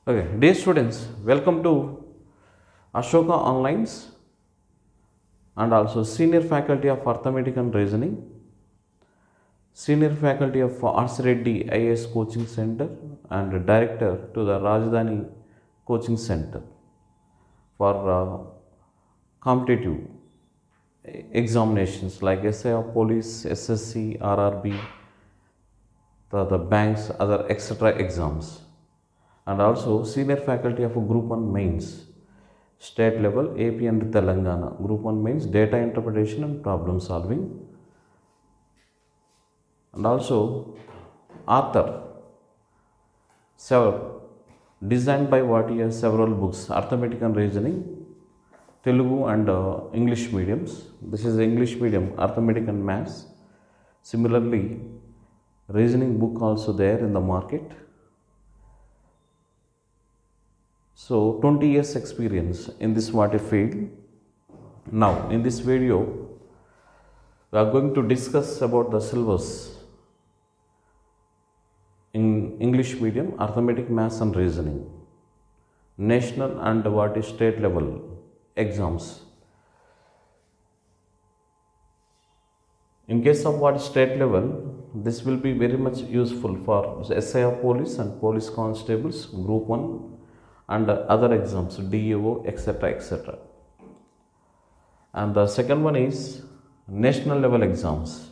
Okay, dear students, welcome to Ashoka Onlines and also Senior Faculty of Arithmetic and Reasoning, Senior Faculty of Arts Reddy IAS Coaching Center, and Director to the Rajdhani Coaching Center for competitive examinations like SI Police, SSC, RRB, the banks, other etc. exams, and also Senior Faculty of Group 1 Mains state level AP and Telangana group 1 means data interpretation and problem solving, and also author several designed by what he has several books arithmetic and reasoning Telugu and English mediums. This is English medium arithmetic and maths. Similarly, reasoning book also there in the market. So 20 years experience in this what field. Now in this video we are going to discuss about the syllabus in English medium arithmetic, maths and reasoning, national and what is state level exams. In case of what state level, this will be very much useful for SIR police and police constables group 1 and other exams, DAO, etc. etc. And the second one is national level exams.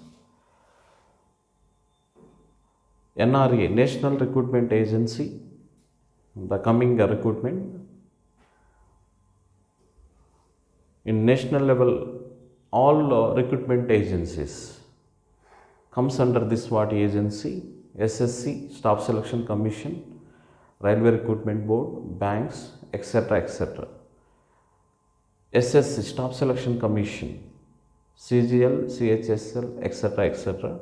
NRA, National Recruitment Agency, the coming recruitment. In national level, all recruitment agencies comes under this what agency? SSC, Staff Selection Commission, Railway Recruitment Board, banks, etc. etc. SSC, Staff Selection Commission, CGL, CHSL, etc. etc.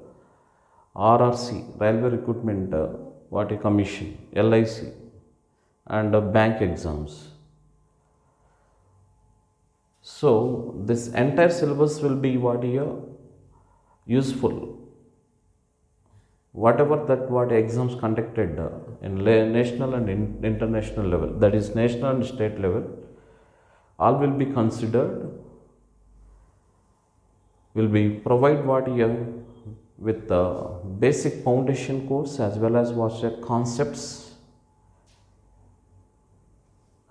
RRC, Railway Recruitment what a Commission, LIC, and bank exams. So this entire syllabus will be what here useful. Whatever that what exams conducted in national and international level, that is national and state level, all will be considered, will be provide what here with the basic foundation course as well as what the concepts,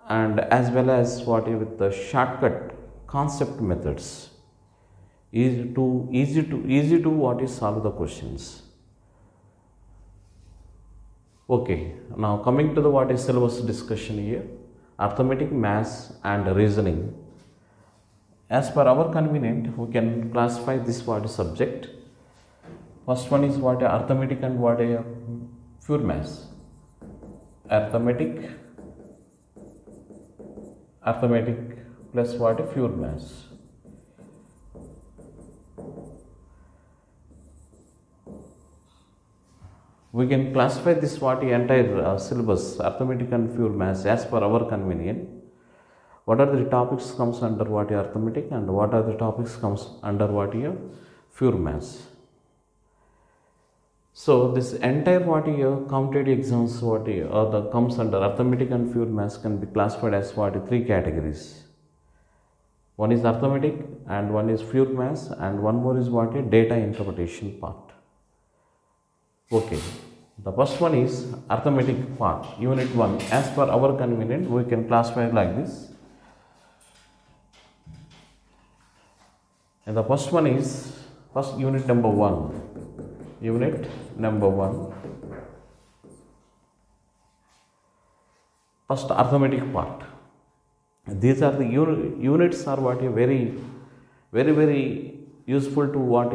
and as well as what with the shortcut concept methods, easy to what is solve the questions. Okay, now coming to the what is syllabus discussion here, arithmetic, maths and reasoning. As per our convenient, we can classify this what is subject. First one is what arithmetic and what a pure maths. Arithmetic plus what a pure maths. We can classify this what entire syllabus arithmetic and pure maths as per our convenient. What are the topics comes under what arithmetic and what are the topics comes under what pure maths. So this entire what competitive exams what the comes under arithmetic and pure maths can be classified as what three categories. One is arithmetic and one is pure maths and one more is what data interpretation part. Okay, the first one is arithmetic part, unit 1. As per our convenient, we can classify like this. And the first one is first unit number 1. Unit number 1. First arithmetic part. These are the units are what very useful to what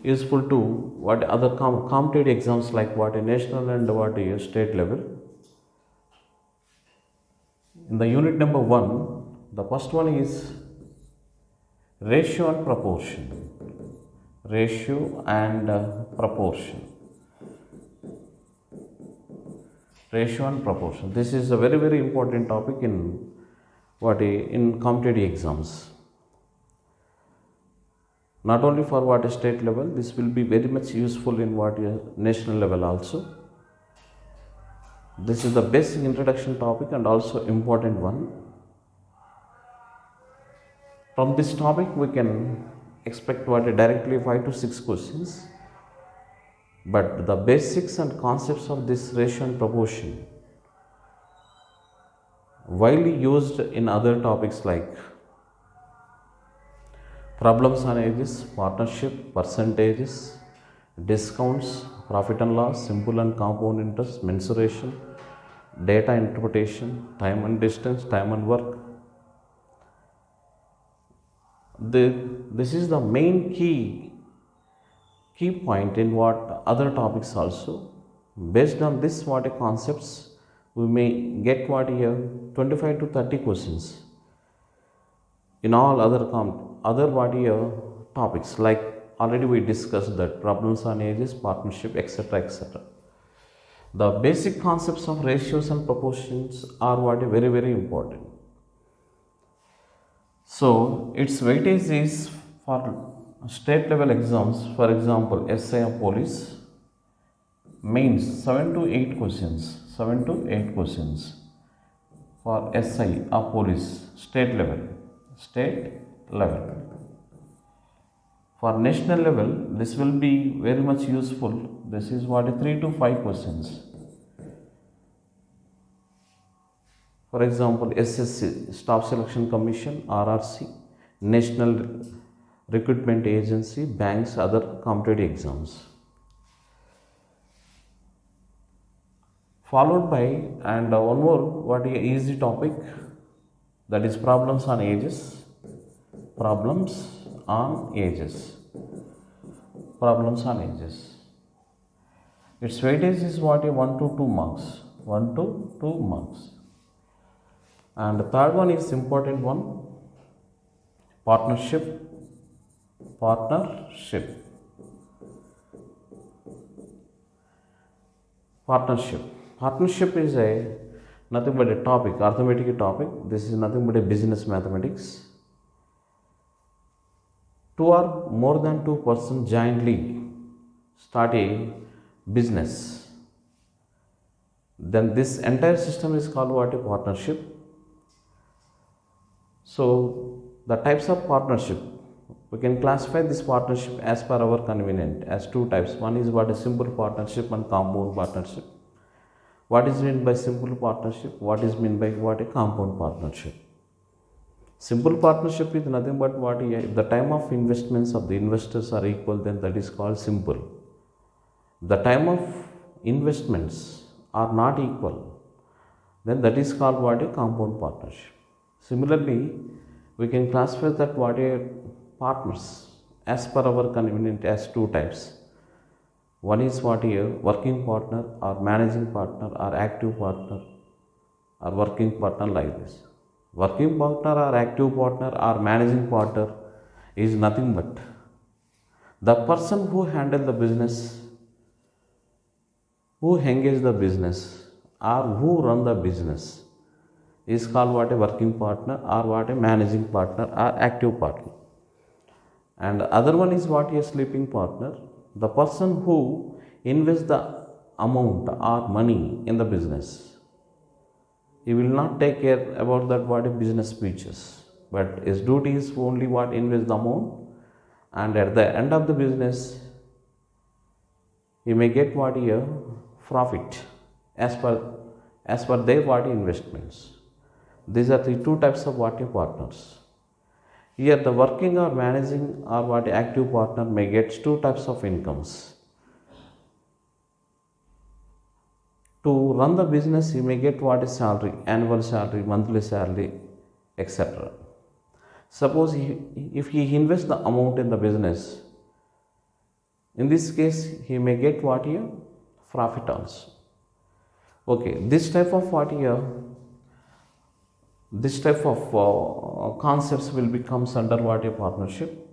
useful to what other competitive exams like what a national and what a state level. In the unit number 1, the first one is ratio and proportion. Ratio and proportion. Ratio and proportion. This is a very important topic in what in competitive exams. Not only for what a state level, this will be very much useful in what a national level also. This is the basic introduction topic and also important one. From this topic we can expect directly 5 to 6 questions, but the basics and concepts of this ratio and proportion widely used in other topics like problems on ages, partnership, percentages, discounts, profit and loss, simple and compound interest, mensuration, data interpretation, time and distance, time and work. This is the main key point in what other topics also. Based on this what concepts, we may get 25 to 30 questions in all other topics, like already we discussed that problems on ages, partnership, etc., etc. The basic concepts of ratios and proportions are very important. So its weightage is for state level exams, for example SI of police, mains 7 to 8 questions, for SI of police, state level. For national level, this will be very much useful. This is 3 to 5 questions. For example, SSC, Staff Selection Commission, RRC, National Recruitment Agency, banks, other competitive exams. Followed by, and one more easy topic, that is problems on ages. Its weightage is 1 to 2 marks. And the third one is important one, partnership. Partnership is nothing but a topic, arithmetic topic. This is nothing but a business mathematics. Two or more than two persons jointly start a business, then this entire system is called a partnership. So the types of partnership, we can classify this partnership as per our convenience as two types. One is a simple partnership and compound partnership. What is meant by simple partnership? What is meant by a compound partnership? Simple partnership is nothing but if the time of investments of the investors are equal, then that is called simple. The time of investments are not equal, then that is called a compound partnership. Similarly, we can classify that a partners as per our convenience as two types. One is a working partner or managing partner or active partner or working partner, like this. Working partner or active partner or managing partner is nothing but the person who handle the business, who engage the business or who run the business is called a working partner or a managing partner or active partner. And the other one is a sleeping partner, the person who invests the amount or money in the business. He will not take care about that business features, but his duty is only invest the amount, and at the end of the business he may get a profit as per their investments. These are the two types of partners. Here the working or managing or active partner may get two types of incomes. To run the business, he may get salary, annual salary, monthly salary, etc. Suppose if he invests the amount in the business, in this case he may get a profit also. Okay, this type of concepts will becomes under a partnership.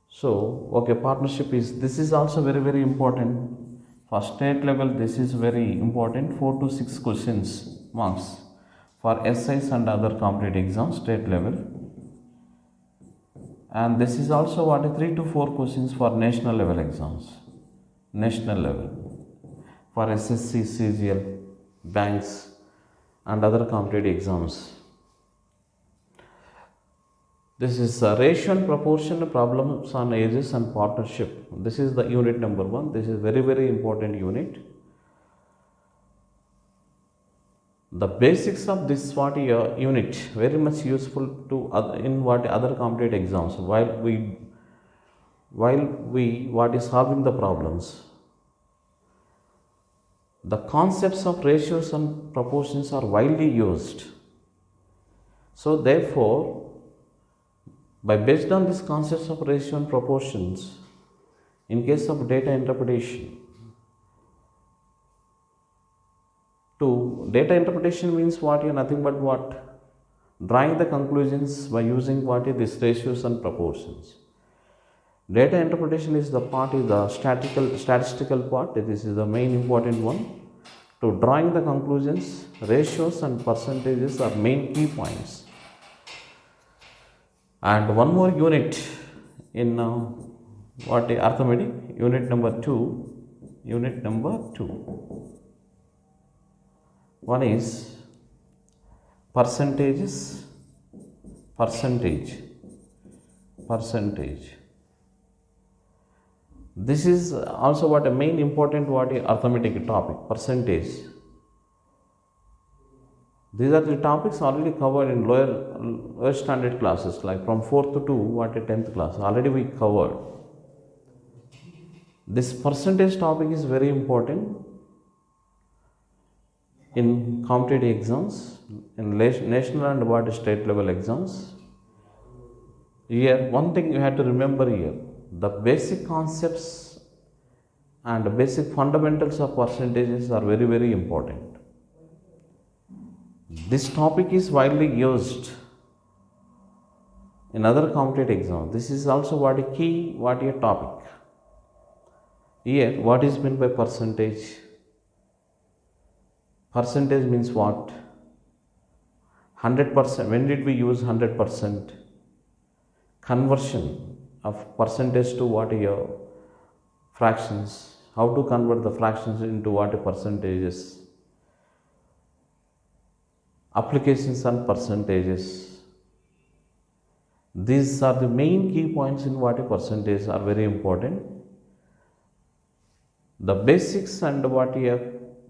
So partnership is also very important. For state level, this is very important, 4 to 6 questions marks for SIs and other competitive exams, state level. And this is also 3 to 4 questions for national level exams, for SSC, CGL, banks, and other competitive exams. This is ratio and proportion problems on ages and partnership. This is the unit number 1. This is very important unit. The basics of this unit very much useful to in other competitive exams while we what is solving the problems. The concepts of ratios and proportions are widely used. So therefore, based on these concepts of ratio and proportions, in case of data interpretation, data interpretation means nothing but drawing the conclusions by using these ratios and proportions. Data interpretation is the statistical part. This is the main important one. To drawing the conclusions, ratios and percentages are main key points. And one more unit in arithmetic, unit number 2. One is percentage. This is also a main important arithmetic topic, percentage. These are the topics already covered in lower standard classes, like from 4th to 10th class. Already we covered. This percentage topic is very important in competitive exams, in national and state level exams. Here, one thing you have to remember here, the basic concepts and the basic fundamentals of percentages are very important. This topic is widely used in other competitive exams. This is also a key topic. Here, what is meant by percentage? Percentage means what? 100%. When did we use 100%? Conversion of percentage to fractions. How to convert the fractions into percentages? Applications and percentages. These are the main key points in percentage are very important. The basics and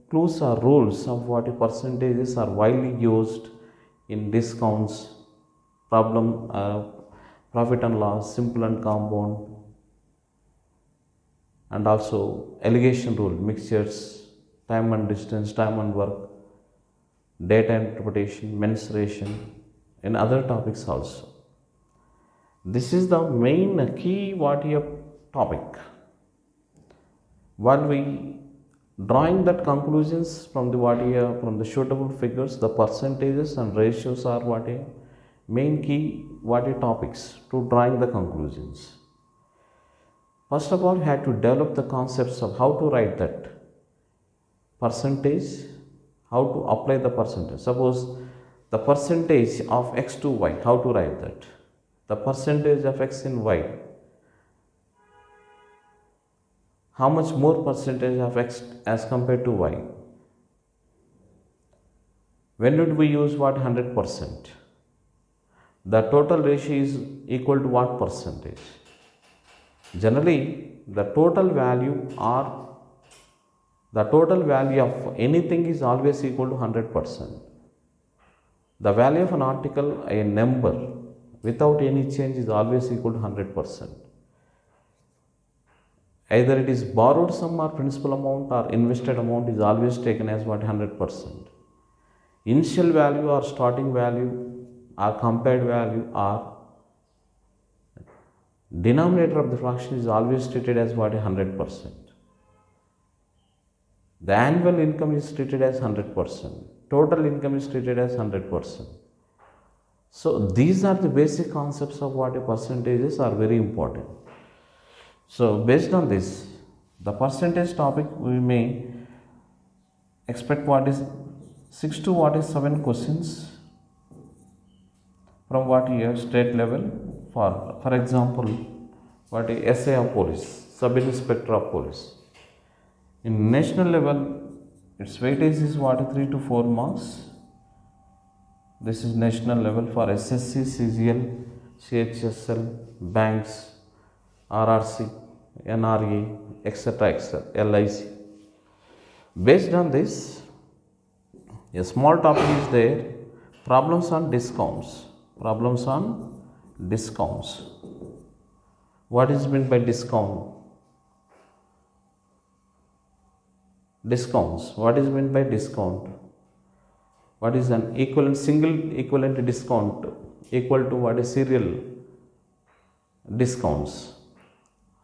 clues or rules of percentages are widely used in discounts, profit and loss, simple and compound, and also allegation rule, mixtures, time and distance, time and work, data interpretation, mensuration, and other topics also. This is the main key topic. While we drawing that conclusions from from the suitable figures, the percentages and ratios are main key topics to drawing the conclusions. First of all, we had to develop the concepts of how to write that percentage, how to apply the percentage. Suppose the percentage of x to y, how to write that? The percentage of x in y. How much more percentage of x as compared to y? When did we use 100%? The total ratio is equal to what percentage? Generally, the total value of anything is always equal to 100%. The value of an article, a number, without any change is always equal to 100%. Either it is borrowed sum or principal amount or invested amount is always taken as 100%. Initial value or starting value or compared value or denominator of the fraction is always treated as 100%. The annual income is treated as 100%. Total income is treated as 100%. So these are the basic concepts of percentages are very important. So based on this, the percentage topic we may expect 6 to 7 questions from year state level for example SA of police, sub inspector of police. In national level Its weightage is what, 3 to 4 marks. This is national level for SSC, CGL, CHSL, banks, RRC, NRA, etc., LIC. Based on this, a small topic is there, problems on discounts. Problems on discounts. What is meant by discount? Discounts. What is meant by discount? What is an equivalent, single equivalent discount equal to what is serial discounts?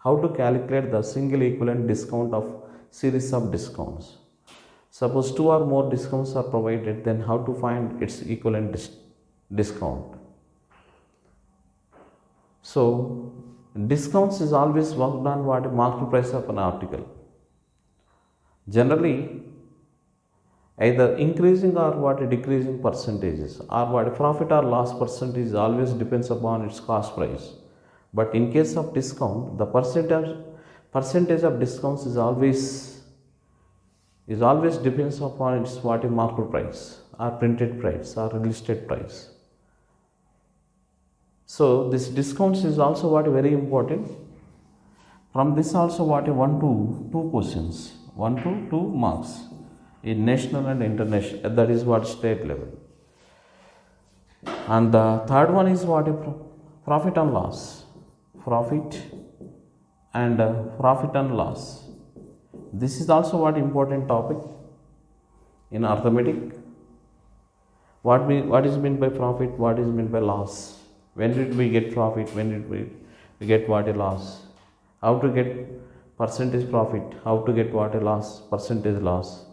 How to calculate the single equivalent discount of series of discounts? Suppose 2 or more discounts are provided, then how to find its equivalent discount? So, discounts is always worked on what a market price of an article. Generally, either increasing or what a decreasing percentages, or what a profit or loss percentage always depends upon its cost price. But in case of discount, the percentage of discounts is always depends upon its what a market price or printed price or listed price. So this discounts is also what very important. From this also what a 1 to 2 questions, 1 to 2 marks in national and international, that is what state level. And the third one is what a profit and loss. Profit and loss. This is also what important topic in arithmetic. What is meant by profit? What is meant by loss? When did we get profit? When did we get what a loss? How to get percentage profit? How to get what a loss? Percentage loss.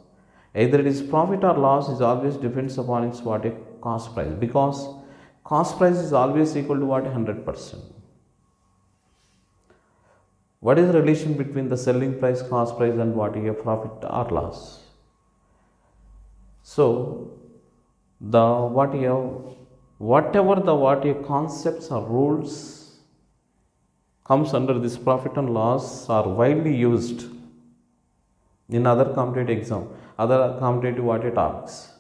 Either it is profit or loss is always depends upon its what a cost price, because cost price is always equal to what 100%. What is the relation between the selling price, cost price, and what is a profit or loss? So, whatever the concepts or rules comes under this profit and loss are widely used in other competitive exam, other competitive what it asks.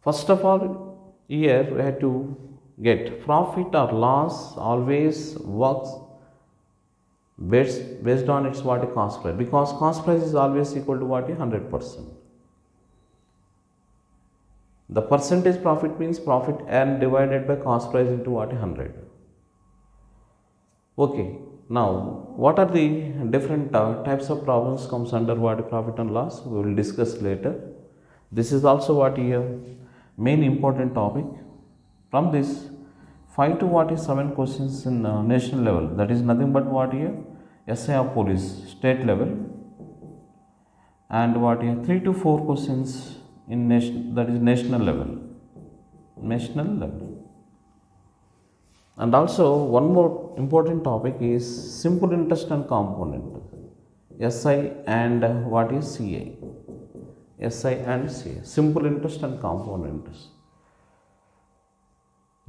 First of all, here we have to get profit or loss always works based on its what a cost price, because cost price is always equal to what 100%. The percentage profit means profit and divided by cost price into what 100. Okay, now what are the different types of problems comes under what profit and loss? We will discuss later. This is also what here main important topic. From this 5 to what is 7 questions in national level, that is nothing but what here SI of police state level, and what here 3 to 4 questions in that is national level. And also one more important topic is simple interest and component, SI and what is CA. SI and CA, simple interest and component interest.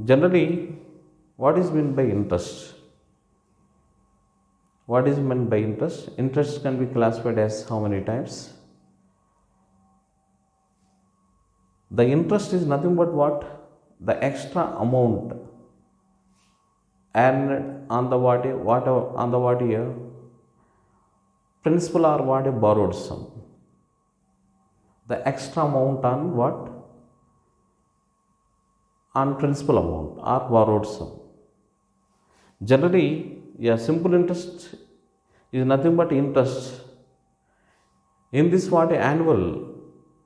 Generally, what is meant by interest? What is meant by interest? Interest can be classified as how many types? The interest is nothing but what? The extra amount and on the what here? Principal or what a borrowed sum. The extra amount on what? On principal amount or borrowed sum. Generally, simple interest is nothing but interest. In this what annual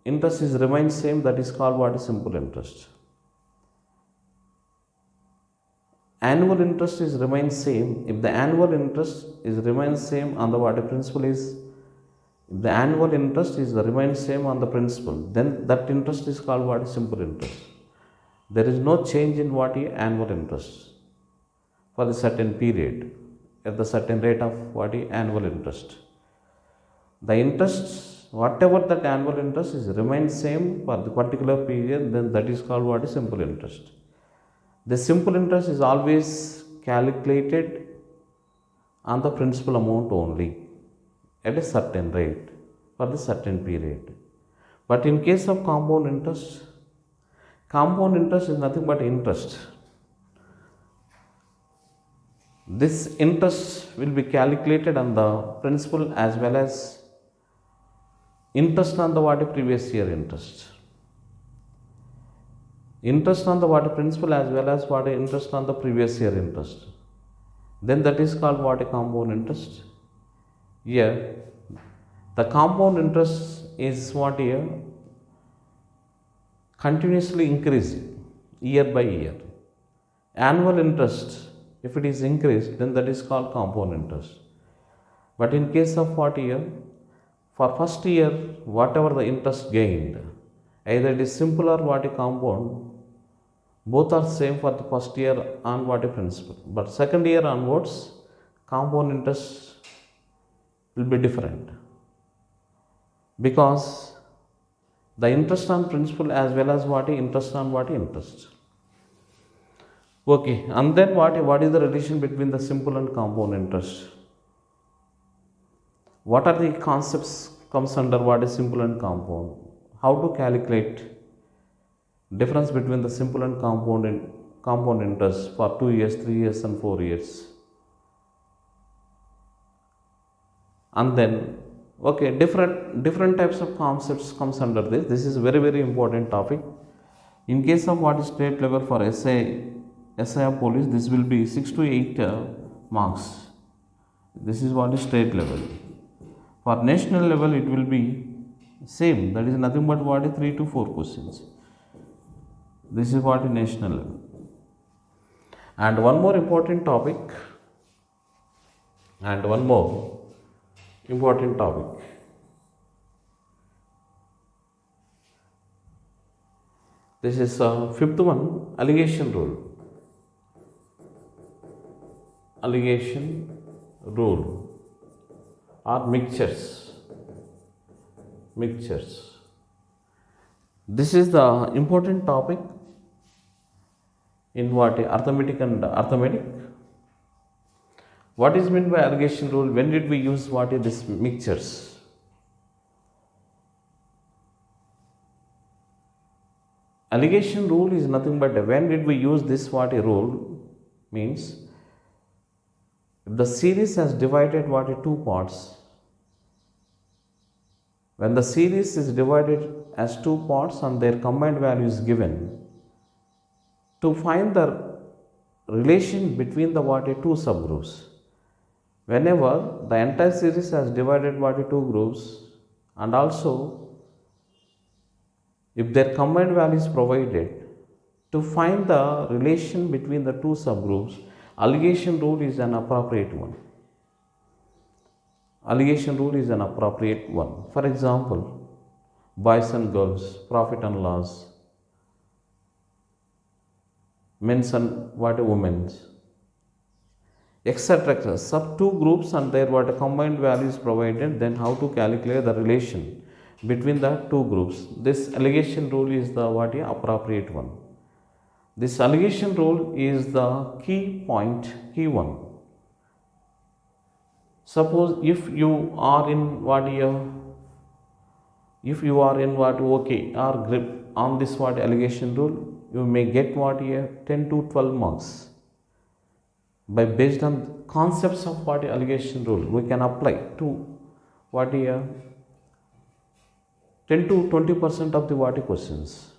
interest is remains same, that is called what is simple interest. Annual interest is remains same. If the annual interest is remains same on the what a principal is, if the annual interest is remains same on the principal, then that interest is called what is simple interest. There is no change in what is annual interest for a certain period at the certain rate of what is annual interest. The interest, whatever that annual interest is remains same for the particular period, then that is called what is simple interest. The simple interest is always calculated on the principal amount only at a certain rate. for the certain period. But in case of compound interest is nothing but interest. This interest will be calculated on the principal as well as interest on the what previous year interest. Interest on the what principal as well as what interest on the previous year interest. Then that is called what a compound interest. Here, the compound interest is what here continuously increasing year by year. Annual interest, if it is increased, then that is called compound interest. But in case of what year, for first year, whatever the interest gained, either it is simple or what a compound, both are same for the first year on what a principal. But second year onwards, compound interest will be different, because the interest on principal as well as what interest on what interest. Okay, and then what is the relation between the simple and compound interest? What are the concepts comes under what is simple and compound? How to calculate difference between the simple and compound interest for 2 years, 3 years and 4 years? And then okay, different types of concepts comes under this. This is very important topic. In case of what is state level for SI of police, this will be 6 to 8 marks. This is what is state level. For national level, it will be same. That is nothing but what is 3 to 4 questions. This is what is national level. And one more important topic. This is fifth one, allegation rule. Allegation rule or mixtures. This is the important topic in what arithmetic and arithmetic. What is meant by allegation rule? When did we use what is this mixtures? Allegation rule is nothing but when did we use this what a rule means. If the series has divided what in two parts, when the series is divided as two parts and their combined value is given, to find the relation between the what two subgroups. Whenever the entire series has divided what two groups, and also if their combined value is provided, to find the relation between the two subgroups, allegation rule is an appropriate one. Allegation rule is an appropriate one. For example, boys and girls, profit and loss, men's and what women's, etc. Sub two groups and their what combined value is provided, then how to calculate the relation between the two groups. This allegation rule is the what appropriate one. This allegation rule is the key one. Suppose if you are in what okay or grip on this what allegation rule, you may get what 10 to 12 marks. By based on concepts of what allegation rule, we can apply to what 10 to 20% of the what questions.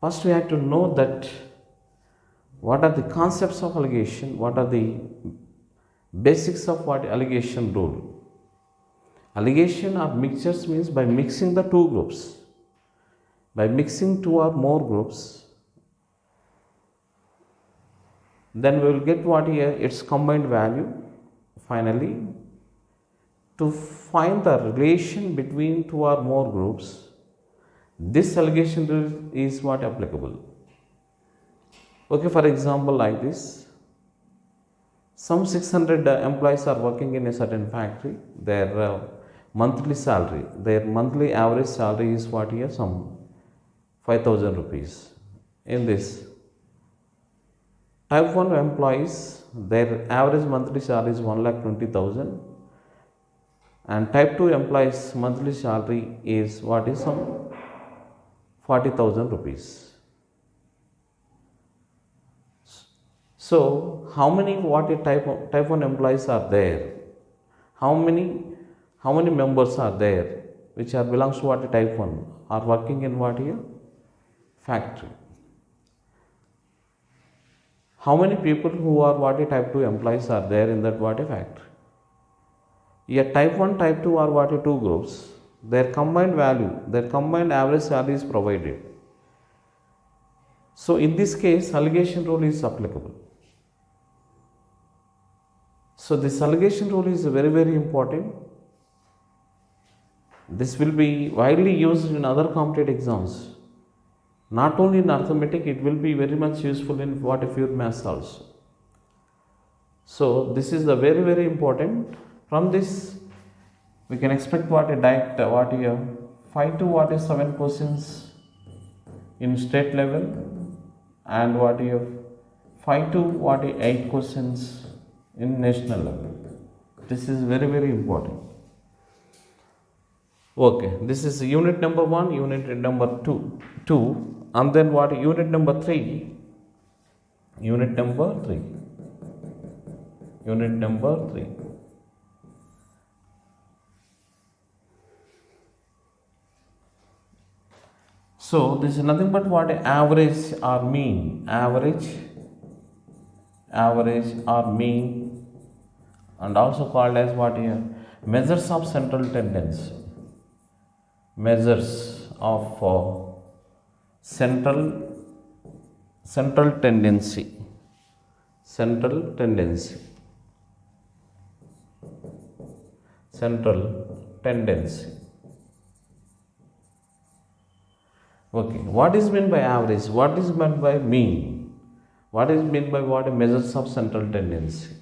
First, we have to know that what are the concepts of allegation, what are the basics of what allegation rule. Allegation or mixtures means by mixing the two groups. By mixing two or more groups, then we will get what its combined value. Finally, to find the relation between two or more groups, this allegation rule is what applicable. Okay, for example, like this, some 600 employees are working in a certain factory. Their monthly salary, their monthly average salary is what some 5,000 rupees. In this, type 1 employees, their average monthly salary is 1,20,000. and type 2 employees monthly salary is what is some 40,000 rupees. So how many what a type 1 employees are there? How many members are there which are belongs to what a type 1 are working in what here? Factory. How many people who are what a type 2 employees are there in that what a factory? Here type 1, type 2 are what a two groups. Their combined value, their combined average salary is provided. So in this case, allegation rule is applicable. So this allegation rule is very, very important. This will be widely used in other competitive exams. Not only in arithmetic, it will be very much useful in what if your maths also. So this is the very, very important. From this, we can expect what a direct, what here 5 to what is 7 questions in state level, and what you have 5 to what is 8 questions in national level. This is very, very important. Okay, this is unit number 1, unit number 2, and then what unit number 3, unit number 3. So this is nothing but what average or mean, average or mean, and also called as what here measures of central tendency, measures of central tendency. Okay, what is meant by average? What is meant by mean? What is meant by what measures of central tendency?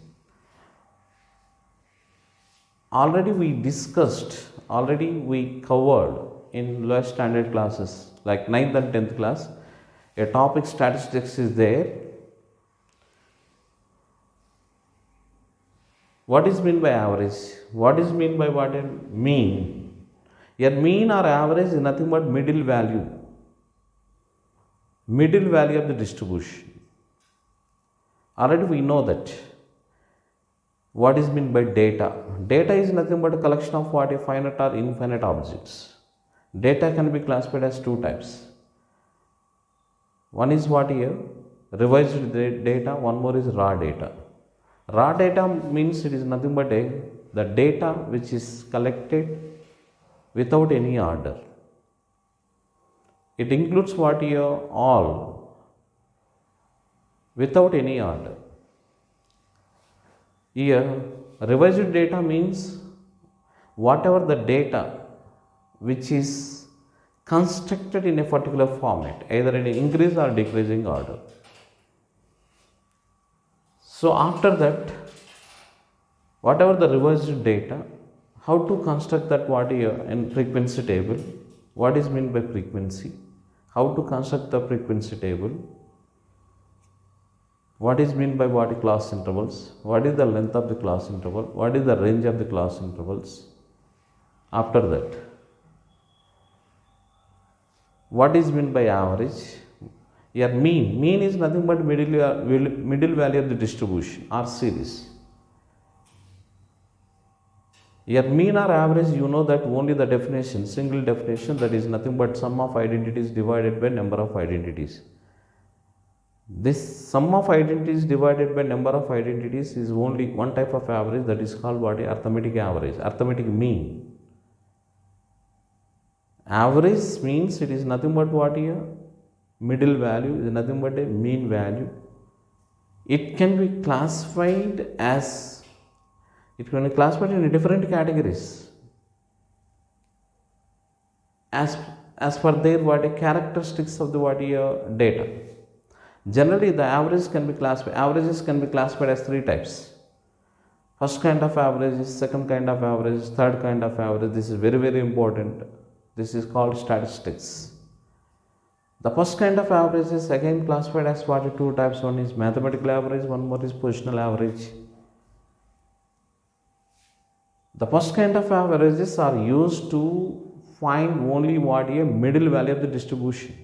Already we covered in lower standard classes like 9th and 10th class. A topic statistics is there. What is meant by average? What is meant by what a mean? Your mean or average is nothing but middle value of the distribution. Already we know that. What is meant by data? Data is nothing but a collection of what a finite or infinite objects. Data can be classified as two types. One is what here? Revised data, one more is raw data. Raw data means it is nothing but the data which is collected without any order. It includes what here all without any order. Here revised data means whatever the data which is constructed in a particular format, either in increase or decreasing order. So after that, whatever the revised data, how to construct that what here in frequency table? What is meant by frequency? How to construct the frequency table? What is meant by what class intervals? What is the length of the class interval? What is the range of the class intervals? After that, what is meant by average? Your mean is nothing but middle value of the distribution or series. Your mean or average, you know that only the definition, single definition, that is nothing but sum of identities divided by number of identities. This sum of identities divided by number of identities is only one type of average, that is called what? Arithmetic average, arithmetic mean. Average means it is nothing but what here? Middle value is nothing but a mean value. It can be classified in different categories as per their what characteristics of the what data. Generally, the averages can be classified as three types. First kind of average, second kind of average, third kind of average. This is very, very important. This is called statistics. The first kind of average is again classified as what? Two types. One is mathematical average, one more is positional average. The first kind of averages are used to find only what a middle value of the distribution.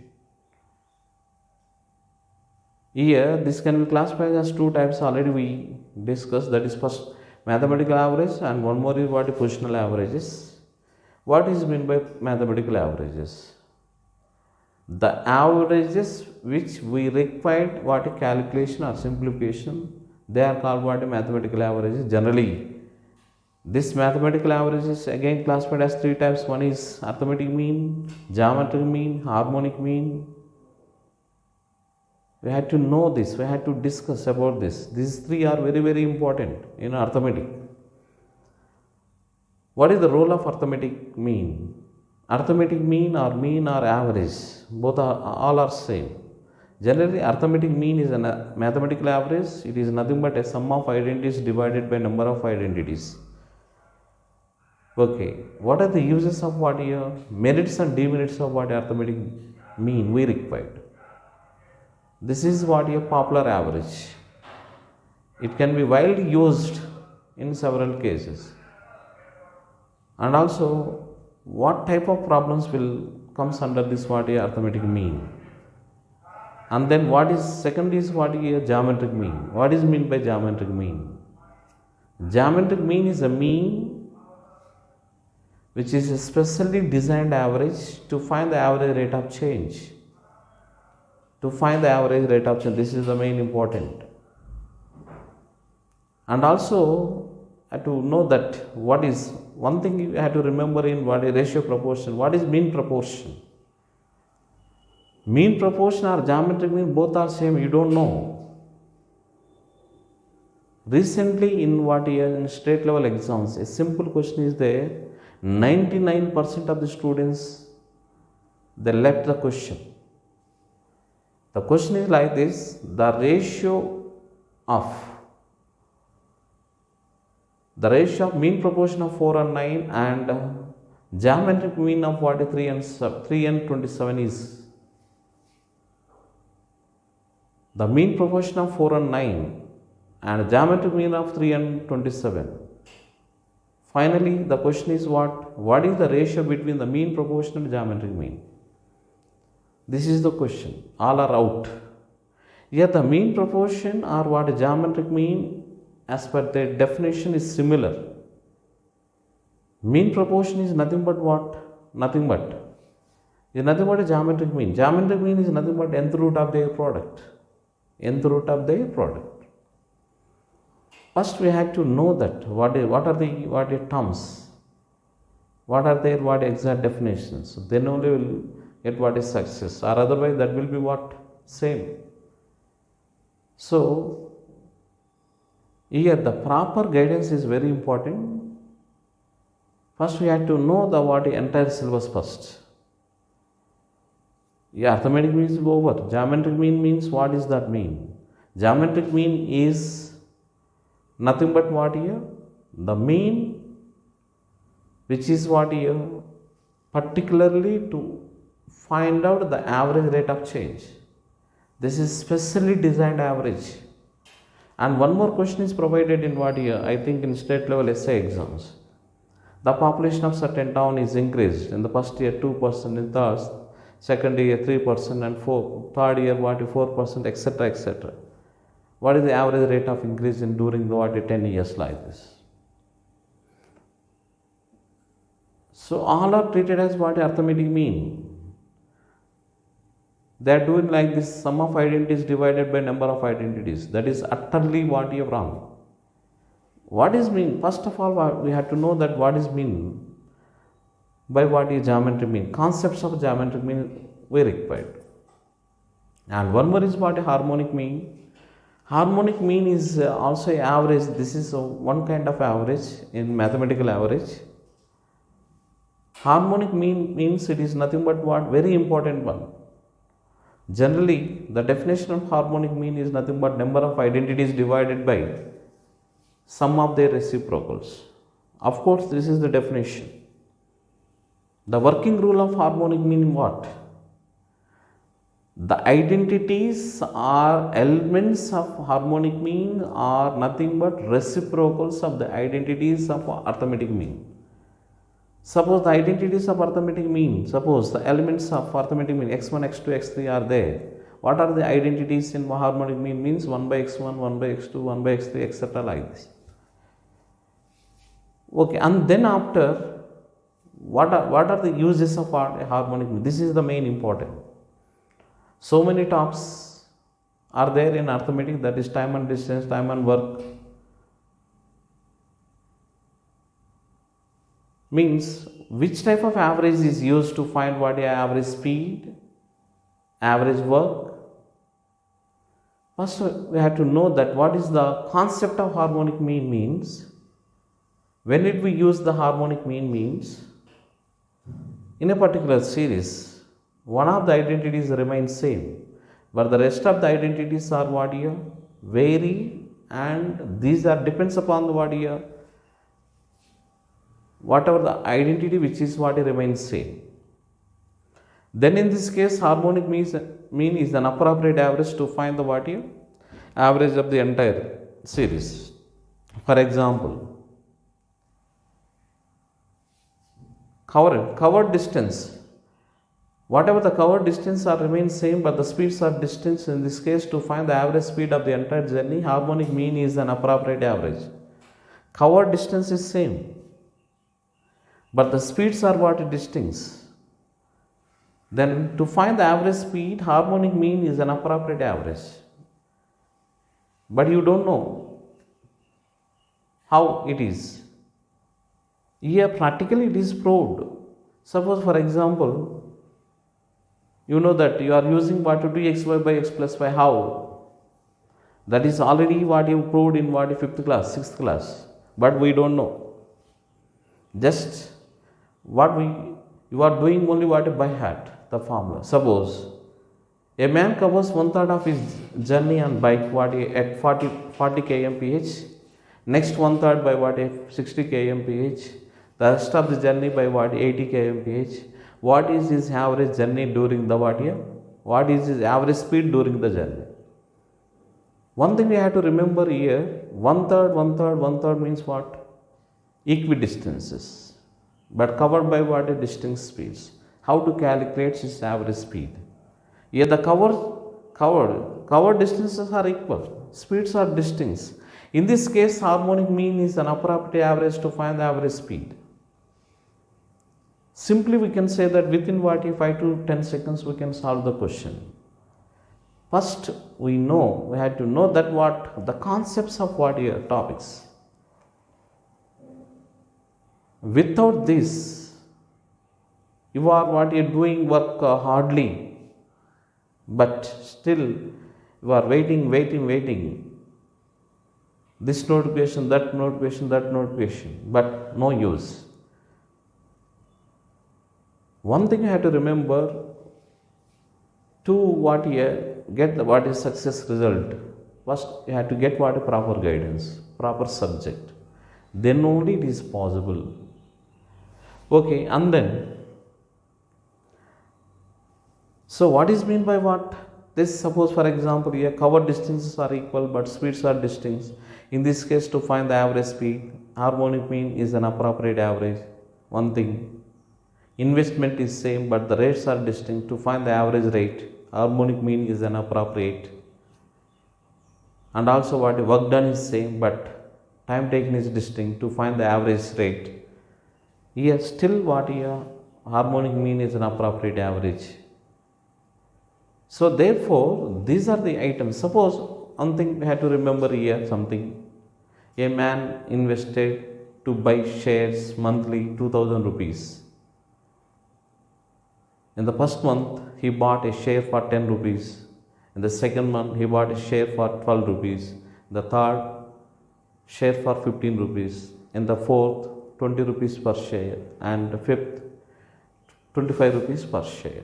Here, this can be classified as two types already we discussed, that is first mathematical average and one more is what is positional averages. What is meant by mathematical averages? The averages which we required what a calculation or simplification, they are called what a mathematical averages. Generally, this mathematical average is again classified as three types. One is arithmetic mean, geometric mean, harmonic mean. We had to know this, we had to discuss about this. These three are very, very important in arithmetic. What is the role of arithmetic mean? Arithmetic mean or average, both are all are same. Generally, arithmetic mean is a mathematical average. It is nothing but a sum of identities divided by number of identities. Okay, what are the uses of what here? Merits and demerits of what arithmetic mean we required. This is what a popular average. It can be widely used in several cases. And also, what type of problems will comes under this what a arithmetic mean? And then what is second is what a geometric mean? What is meant by geometric mean? Geometric mean is a mean which is a specially designed average to find the average rate of change. To find the average rate of change, this is the main important. And also, to know that what is one thing you have to remember in what is ratio proportion. What is mean proportion? Mean proportion or geometric mean both are same. You don't know. Recently, in what year in state level exams, a simple question is there. 99% of the students they left the question. The question is like this: the ratio of mean proportion of 4 and 9 and geometric mean of what is 3 and 27 is. The mean proportion of 4 and 9 and geometric mean of 3 and 27. Finally, the question is what? What is the ratio between the mean proportion and geometric mean? This is the question. All are out. Yet the mean proportion or what geometric mean as per their definition is similar. Mean proportion is nothing but what? Nothing but. Is nothing but a geometric mean. Geometric mean is nothing but nth root of their product. Nth root of their product. First, we have to know that what are the terms, what are their what exact definitions. Then only will get what is success, or otherwise that will be what same. So here the proper guidance is very important. First, we have to know the what entire syllabus first. Yeah, arithmetic mean is over. Geometric mean means what is that mean? Geometric mean is nothing but what here? The mean, which is what here? Particularly to find out the average rate of change. This is specially designed average. And one more question is provided in what year? I think in state level essay exams. The population of certain town is increased. In the first year 2%, in the second year 3% and third year 4%, etc. etc. What is the average rate of increase in during the 10 years like this? So all are treated as what arithmetic mean. They are doing like this: sum of identities divided by number of identities. That is utterly what you have wrong. What is mean? First of all, we have to know that what is mean by what is geometry mean. Concepts of geometry mean we required. And one more is what a harmonic mean. Harmonic mean is also average. This is one kind of average in mathematical average. Harmonic mean means it is nothing but what? Very important one. Generally, the definition of harmonic mean is nothing but number of identities divided by sum of their reciprocals. Of course, this is the definition. The working rule of harmonic mean what? The identities or elements of harmonic mean are nothing but reciprocals of the identities of arithmetic mean. Suppose the identities of arithmetic mean, suppose the elements of arithmetic mean x1, x2, x3 are there. What are the identities in harmonic mean? Means 1 by x1, 1 by x2, 1 by x3, etc. like this. Okay, and then after, what are the uses of harmonic mean? This is the main important. So many talks are there in arithmetic, that is time and distance, time and work. Means which type of average is used to find what is average speed, average work. First we have to know that what is the concept of harmonic mean means. When did we use the harmonic mean means? In a particular series, one of the identities remains same, but the rest of the identities are what here? Vary, and these are depends upon the what here? Whatever the identity which is what remains same. Then in this case, harmonic mean is an appropriate average to find the what here? Average of the entire series. For example, covered distance. Whatever the covered distance are remain same, but the speeds are distance. In this case, to find the average speed of the entire journey, harmonic mean is an appropriate average. Covered distance is same, but the speeds are what distinct. Then to find the average speed, harmonic mean is an appropriate average. But you don't know how it is. Here practically it is proved. Suppose for example, you know that you are using what to do xy by x plus y. How? That is already what you proved in what 5th class, 6th class. But we don't know. Just you are doing only what by heart, the formula. Suppose a man covers 1/3 of his journey on bike at 40 kmph, next 1/3 by 60 kmph, the rest of the journey by 80 kmph. What is his average journey during the what year? What is his average speed during the journey? One thing we have to remember here, 1/3 means what? Equidistances, but covered by what? Distinct speeds. How to calculate his average speed? Here the covered distances are equal, speeds are distinct. In this case, harmonic mean is an appropriate average to find the average speed. Simply we can say that within 5 to 10 seconds we can solve the question. First we had to know that what the concepts of what here topics. Without this, you are what you're doing work hardly, but still you are waiting. This notification, that notification, but no use. One thing you have to remember, to what here get what is success result. First you have to get what a proper guidance, proper subject. Then only it is possible. Okay, and then so what is mean by what? This, suppose for example here covered distances are equal but speeds are distinct. In this case, to find the average speed, harmonic mean is an appropriate average. One thing, investment is same but the rates are distinct. To find the average rate, harmonic mean is an appropriate. And also what work done is same but time taken is distinct. To find the average rate, here still what here harmonic mean is an appropriate average. So therefore these are the items. Suppose one thing we have to remember here, something, a man invested to buy shares monthly 2000 rupees. In the first month he bought a share for 10 rupees. In the second month he bought a share for 12 rupees. The third share for 15 rupees. In the fourth 20 rupees per share, and the fifth 25 rupees per share.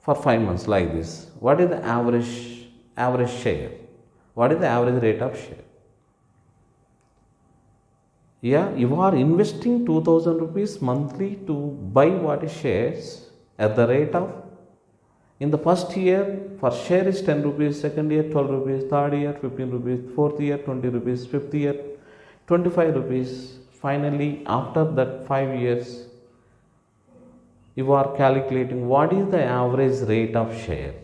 For 5 months like this. What is the average share? What is the average rate of share? Yeah, you are investing 2000 rupees monthly to buy what is shares at the rate of, in the first year for share is 10 rupees, second year 12 rupees, third year 15 rupees, fourth year 20 rupees, fifth year 25 rupees. Finally, after that 5 years, you are calculating what is the average rate of share,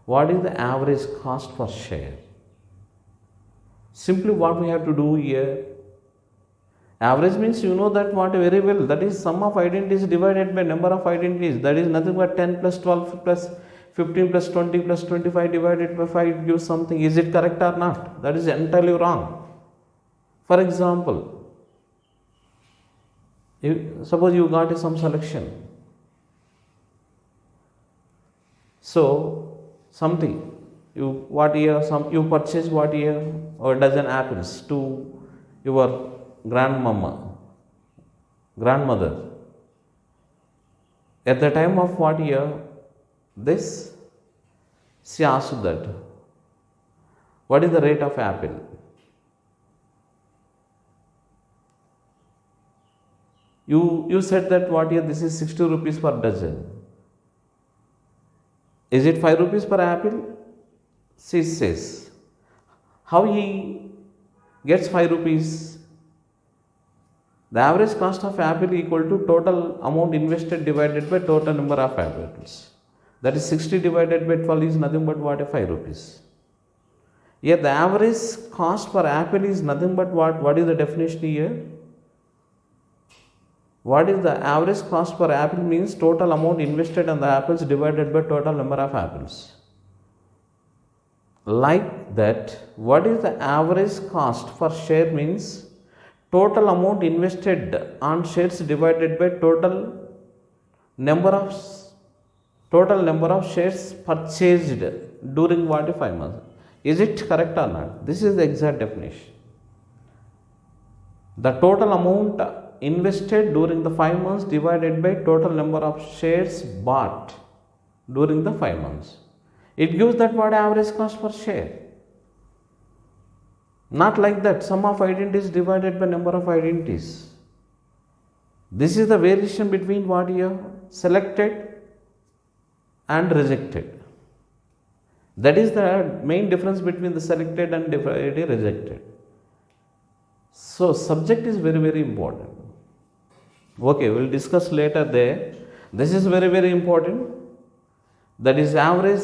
what is the average cost per share. Simply what we have to do here, average means you know that what very well, that is sum of identities divided by number of identities, that is nothing but 10 plus 12 plus 15 plus 20 plus 25 divided by 5 gives something. Is it correct or not? That is entirely wrong. For example, suppose you got some selection, so something, you what year, some you purchase what year, or a dozen apples to your grandmother. At the time of what year this, she asked that what is the rate of apple. You said that what year this is 60 rupees per dozen. Is it 5 rupees per apple? She says. How he gets 5 rupees? The average cost of apple equal to total amount invested divided by total number of apples. That is 60 divided by 12 is nothing but what, 5 rupees. Here the average cost per apple is nothing but what? What is the definition here? What is the average cost per apple means total amount invested on the apples divided by total number of apples. Like that, what is the average cost per share means total amount invested on shares divided by total number of shares purchased during what, 5 months. Is it correct or not? This is the exact definition. The total amount invested during the 5 months divided by total number of shares bought during the 5 months. It gives that what, average cost per share. Not like that, sum of identities divided by number of identities. This is the variation between what you have selected and rejected. That is the main difference between the selected and rejected. So subject is very, very important. Okay, we will discuss later there. This is very, very important. That is average.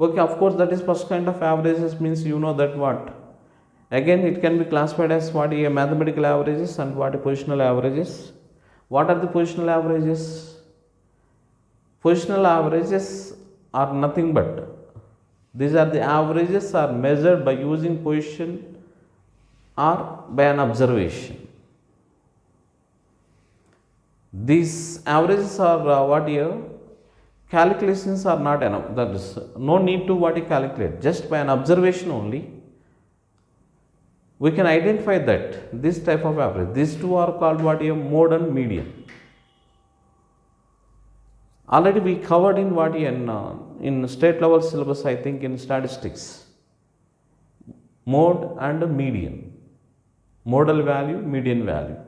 Okay, of course, that is first kind of averages means you know that what. Again, it can be classified as what, mathematical averages and what, positional averages. What are the positional averages? Positional averages are nothing but, these are the averages are measured by using position or by an observation. These averages are what here? Calculations are not enough. That is no need to what you calculate. Just by an observation only, we can identify that this type of average. These two are called what here? Mode and median. Already we covered in what in state level syllabus, I think in statistics. Mode and median. Modal value, median value.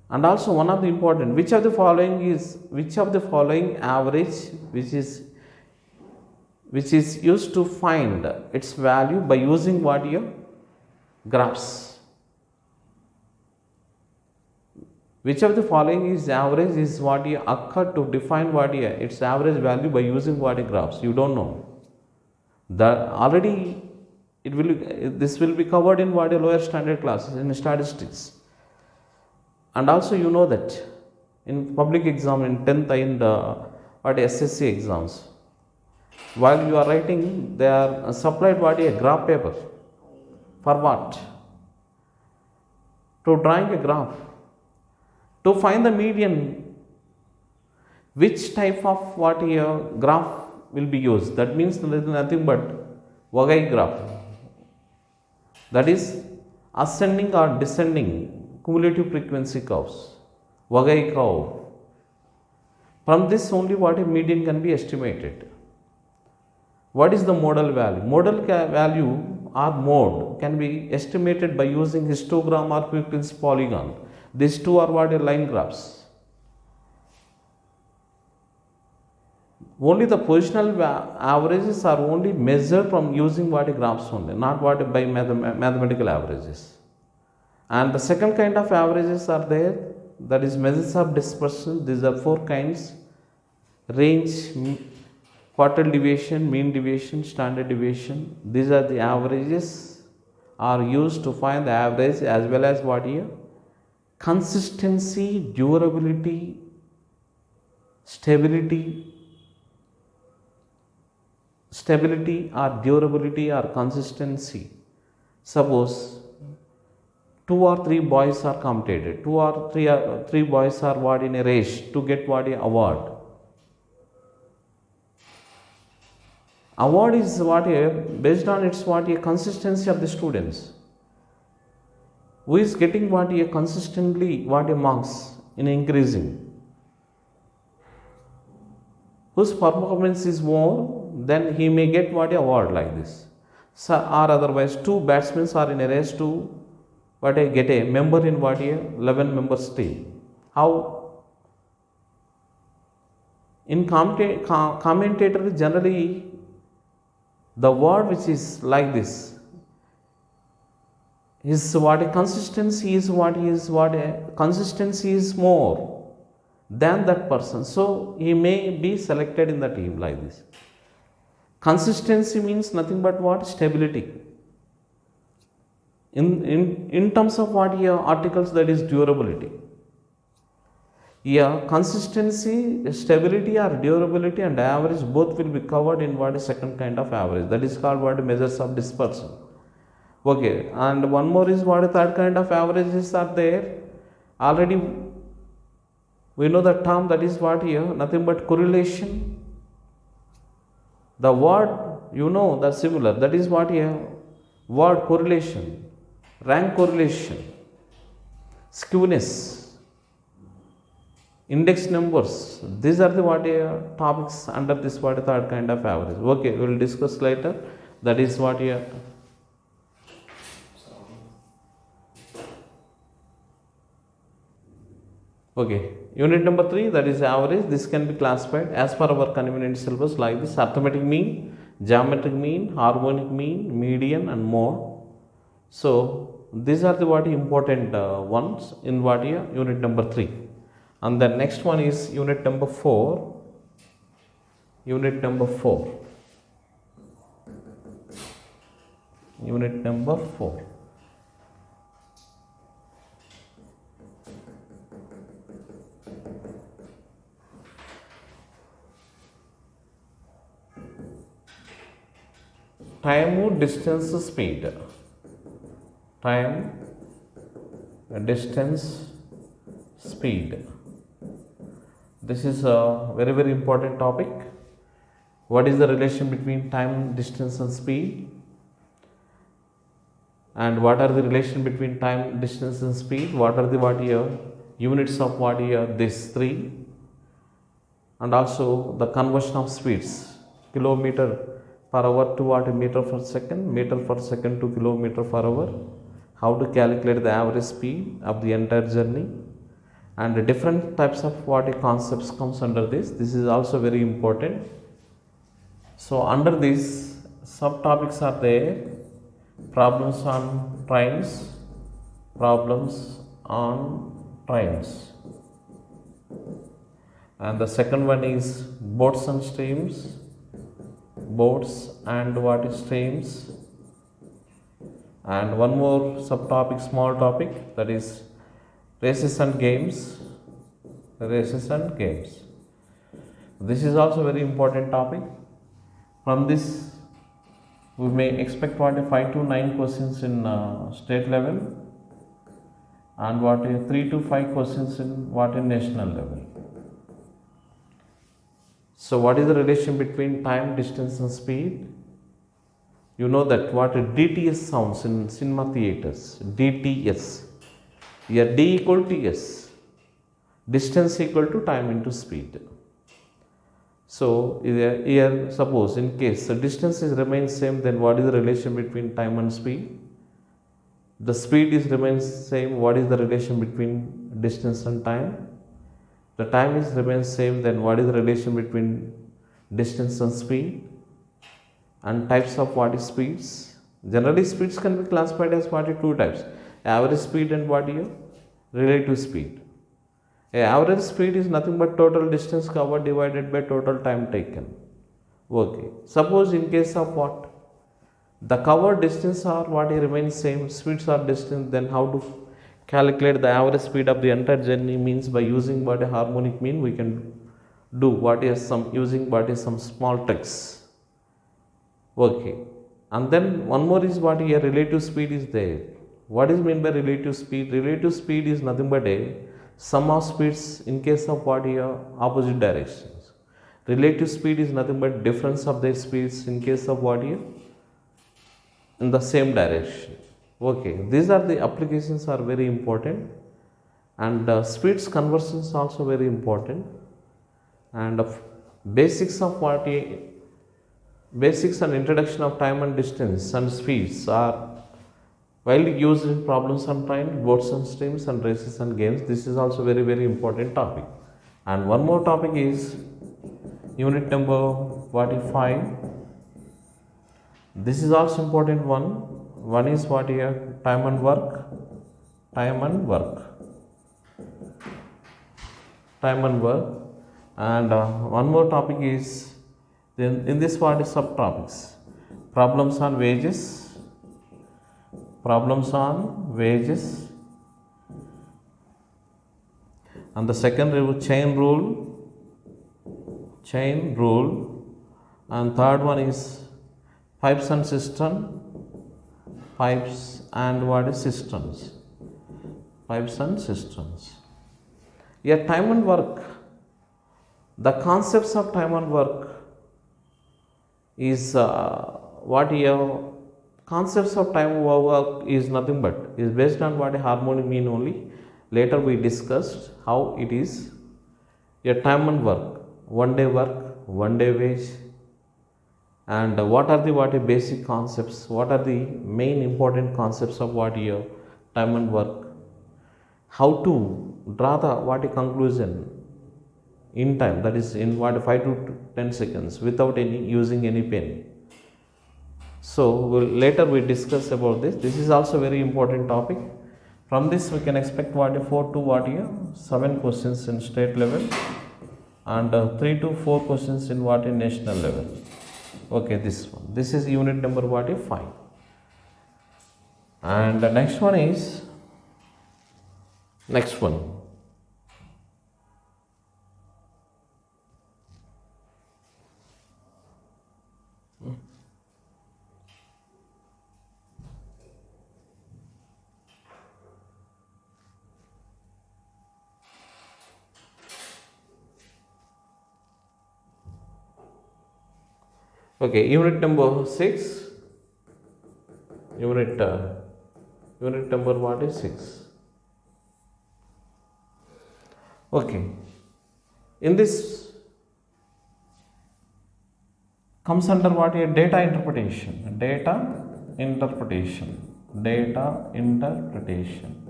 And also one of the important, which of the following average which is used to find its value by using what here? Graphs. Which of the following is average is what here occur to define what here its average value by using what graphs? You don't know. Already this will be covered in what lower standard classes in statistics. And also you know that in public exam in 10th and what SSC exams, while you are writing, they are supplied what a graph paper. For what? To drawing a graph. To find the median, which type of what a graph will be used? That means there is nothing but Wagai graph. That is ascending or descending cumulative frequency curves. Wagai curve. From this only what a median can be estimated. What is the modal value? Modal value or mode can be estimated by using histogram or Quick-Lens polygon. These two are what? Line graphs. Only the positional averages are only measured from using what? Graphs only, not what by mathematical averages. And the second kind of averages are there, that is measures of dispersion. These are four kinds: range, quartile deviation, mean deviation, standard deviation. These are the averages are used to find the average, as well as what here? Consistency, durability, stability or durability or consistency. Suppose 2 or 3 boys are competed. 2 or 3 boys are what? In a race to get what? A award. Award is what? Based on its what? A consistency of the students. Who is getting what? A consistently what? A marks in increasing. Whose performance is more, then he may get what? A award like this. So, or otherwise 2 batsmen are in a race to what? Get a member in what? 11 members team. How? In commentator generally, the word which is like this is what? A consistency is what? A consistency is more than that person, so he may be selected in the team like this. Consistency means nothing but what? Stability. In terms of what here articles, that is durability. Here consistency, stability or durability and average both will be covered in what is second kind of average, that is called what? Measures of dispersion. Okay, and one more is what? Third kind of averages are there. Already we know the term, that is what here? Nothing but correlation. The word, you know, the similar, that is what here? Word correlation, rank correlation, skewness, index numbers. These are the what topics under this what? Third kind of average. Okay, we will discuss later. That is what here? Okay, unit number 3, that is average. This can be classified as per our convenient syllabus like this: arithmetic mean, geometric mean, harmonic mean, median and mode. So these are the what important ones in what here? Unit number 3. And the next one is unit number 4. Unit number 4. Unit number 4. Time, distance, speed. Time, distance, speed. This is a very, very important topic. What is the relation between time, distance and speed? And what are the relation between time, distance and speed? What are the what here? Units of what here? These 3. And also the conversion of speeds. Kilometer per hour to what? Meter per second. Meter per second to kilometer per hour. How to calculate the average speed of the entire journey. And the different types of what concepts comes under this. This is also very important. So under these subtopics are there: problems on trains, problems on trains, and the second one is boats and streams, boats and what is streams, and one more subtopic, small topic, that is races and games. Races and games. This is also very important topic. From this we may expect what 5 to 9 questions in state level, and what 3 to 5 questions in what in national level. So what is the relation between time, distance and speed? You know that what DTS sounds in cinema theaters. DTS. Here D equal to S. Distance equal to time into speed. So here suppose in case the distance is remains same, then what is the relation between time and speed? The speed is remains same, what is the relation between distance and time? The time is remains same, then what is the relation between distance and speed? And types of what is speeds? Generally speeds can be classified as what is two types: average speed and what is relative speed. A average speed is nothing but total distance covered divided by total time taken. Okay. Suppose in case of what? The covered distance or what remains same, speeds are distant, then how to calculate the average speed of the entire journey means by using what a harmonic mean we can do what is some using what is some small tricks. Okay. And then one more is what here relative speed is there. What is meant by relative speed? Relative speed is nothing but a sum of speeds in case of what here opposite directions. Relative speed is nothing but difference of their speeds in case of what here in the same direction. Okay, these are the applications are very important, and speeds conversions also very important, and basics of what basics and introduction of time and distance and speeds are widely used in problems and train, boats and streams and races and games. This is also very important topic. And one more topic is unit number 45. This is also important one. One is what here? Time and work. Time and work. Time and work. And one more topic is, then in this part is subtopics. Problems on wages. Problems on wages. And the second rule, chain rule. Chain rule. And third one is pipes and cistern. Pipes and what is cisterns? Pipes and cisterns. Here time and work. The concepts of time and work is what here concepts of time and work is nothing but is based on what a harmonic mean only. Later we discussed how it is. Here time and work, 1 day work, 1 day wage, and what are the basic concepts, what are the main important concepts of what here time and work, how to draw the what a conclusion in time, that is in what 5 to 10 seconds without any using any pen. So later we discuss about this. This is also very important topic. From this we can expect what 4 to what here 7 questions in state level, and 3 to 4 questions in what in national level. Okay, this one. This is unit number what 5. And the next one is next one. Okay, unit number 6. Unit number what is 6. Okay, in this comes under what here data interpretation. Data interpretation. Data interpretation.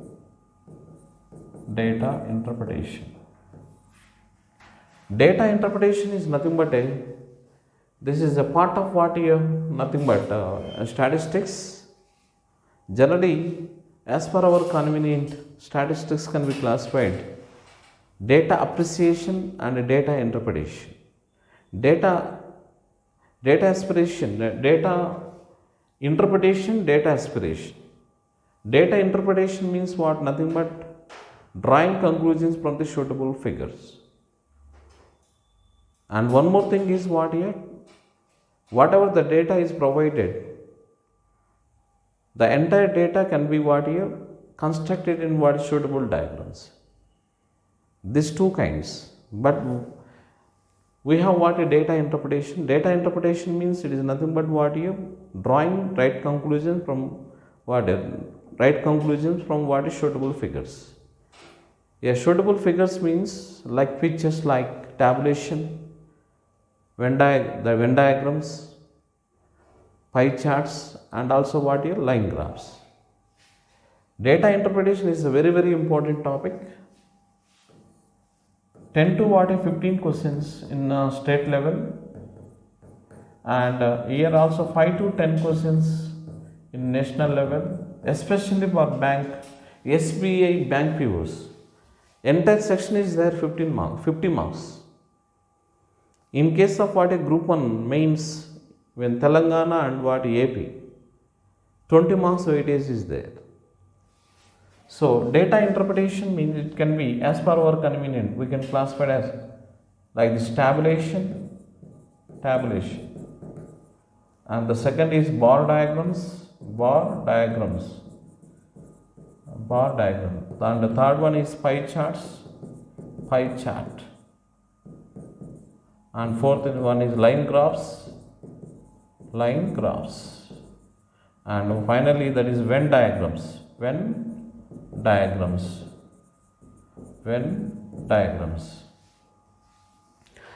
Data interpretation. Data interpretation is nothing but this is a part of what here nothing but statistics. Generally, as per our convenient, statistics can be classified data appreciation and data interpretation. Data aspiration, data interpretation, data aspiration. Data interpretation means what? Nothing but drawing conclusions from the suitable figures. And one more thing is what here? Whatever the data is provided, the entire data can be what here? Constructed in what suitable diagrams. These two kinds. But we have what a data interpretation. Data interpretation means it is nothing but what here? Drawing right conclusions from what? Right conclusions from what is suitable figures. Yeah, suitable figures means like pictures like tabulation, the Venn diagrams, pie charts, and also what your line graphs. Data interpretation is a very, very important topic. 10 to 15 questions in state level, and here also 5 to 10 questions in national level, especially for bank, SBI bank POs. Entire section is there 50 marks. In case of what a group 1 mains, when Telangana and what AP, 20 marks weightage is there. So data interpretation means it can be as per our convenient. We can classify it as like this: tabulation, and the second is bar diagrams, and the third one is pie chart, and fourth one is line graphs, and finally that is Venn diagrams.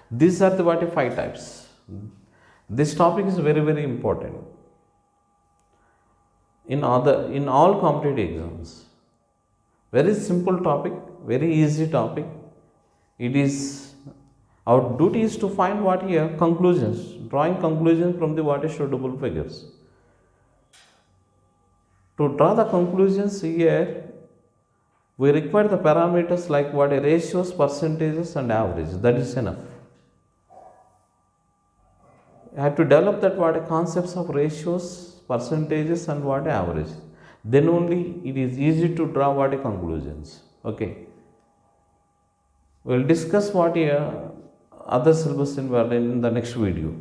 These are the 5 types. This topic is very, very important in all competitive exams. Very simple topic, very easy topic. It is our duty is to find what here conclusions, drawing conclusions from the what is suitable figures. To draw the conclusions here, we require the parameters like what a ratios, percentages, and average. That is enough. You have to develop that what a concepts of ratios, percentages, and what average. Then only it is easy to draw what a conclusions. Okay. We will discuss what here other syllabus in the next video.